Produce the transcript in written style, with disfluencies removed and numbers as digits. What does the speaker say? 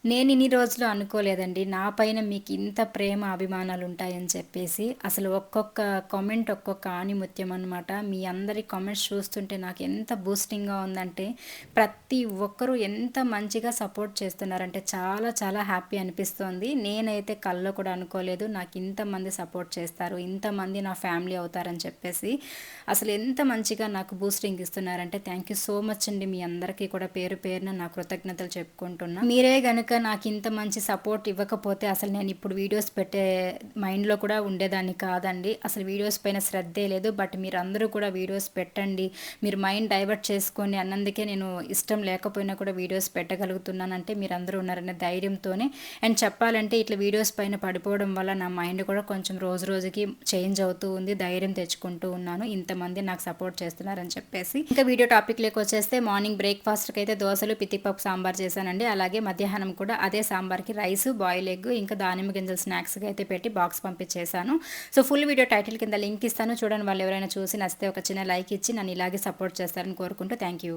నేను ఇన్ని రోజులు అనుకోలేదండి. నా పైన మీకు ఇంత ప్రేమ, అభిమానాలుంటాయని చెప్పేసి. అసలు ఒక్కొక్క కామెంట్ ఒక్కొక్క ఆణిముత్యం అనమాట. మీ అందరి కామెంట్స్ చూస్తుంటే నాకెంత బూస్టింగ్‌గా ఉందంటే, ప్రతి ఒక్కరు ఎంత మంచిగా సపోర్ట్ చేస్తున్నారంటే చాలా చాలా హ్యాపీ అనిపిస్తోంది. నేనైతే కల్లో కూడా అనుకోలేదు నాకింతమంది సపోర్ట్ చేస్తారు, ఇంతమంది నా ఫ్యామిలీ అవుతారని చెప్పేసి. అసలు ఎంత మంచిగా నాకు బూస్టింగ్ ఇస్తున్నారంటే థ్యాంక్ యూ సో మచ్ అండి. మీ అందరికీ కూడా పేరు పేరున నా కృతజ్ఞతలు చెప్పుకుంటున్నా. మీరే గనుక నాకు ఇంత మంచి సపోర్ట్ ఇవ్వకపోతే అసలు నేను ఇప్పుడు వీడియోస్ పెట్టే మైండ్‌లో కూడా ఉండేదాన్ని కాదండి. అసలు వీడియోస్ పైన శ్రద్ధే లేదు. బట్ మీరందరూ కూడా వీడియోస్ పెట్టండి, మీరు మైండ్ డైవర్ట్ చేసుకోండి అన్నందుకే నేను ఇష్టం లేకపోయినా కూడా వీడియోస్ పెట్టగలుగుతున్నానంటే మీరందరూ ఉన్నారనే ధైర్యంతోనే. అండ్ చెప్పాలంటే ఇట్లా వీడియోస్ పైన పడిపోవడం వల్ల నా మైండ్ కూడా కొంచెం రోజు రోజుకి చేంజ్ అవుతూ ఉంది. ధైర్యం తెచ్చుకుంటూ ఉన్నాను, ఇంతమంది నాకు సపోర్ట్ చేస్తున్నారని చెప్పేసి. ఇంకా వీడియో టాపిక్‌లోకి వచ్చేస్తే మార్నింగ్ బ్రేక్‌ఫాస్ట్‌కి అయితే దోసలు, పితికపప్పు సాంబార్ చేశానండి. అలాగే మధ్యాహ్నం కూడా అదే సాంబార్‌కి రైస్, బాయిల్ ఎగ్, ఇంకా దానిమ్మ గింజలు స్నాక్స్‌గా అయితే పెట్టి బాక్స్ పంపించేశాను. సో ఫుల్ వీడియో టైటిల్ కింద లింక్ ఇస్తాను చూడండి. వాళ్ళు ఎవరైనా చూసి నచ్చితే ఒక చిన్న లైక్ ఇచ్చి నన్ను ఇలాగే సపోర్ట్ చేస్తారని కోరుకుంటూ థ్యాంక్ యూ.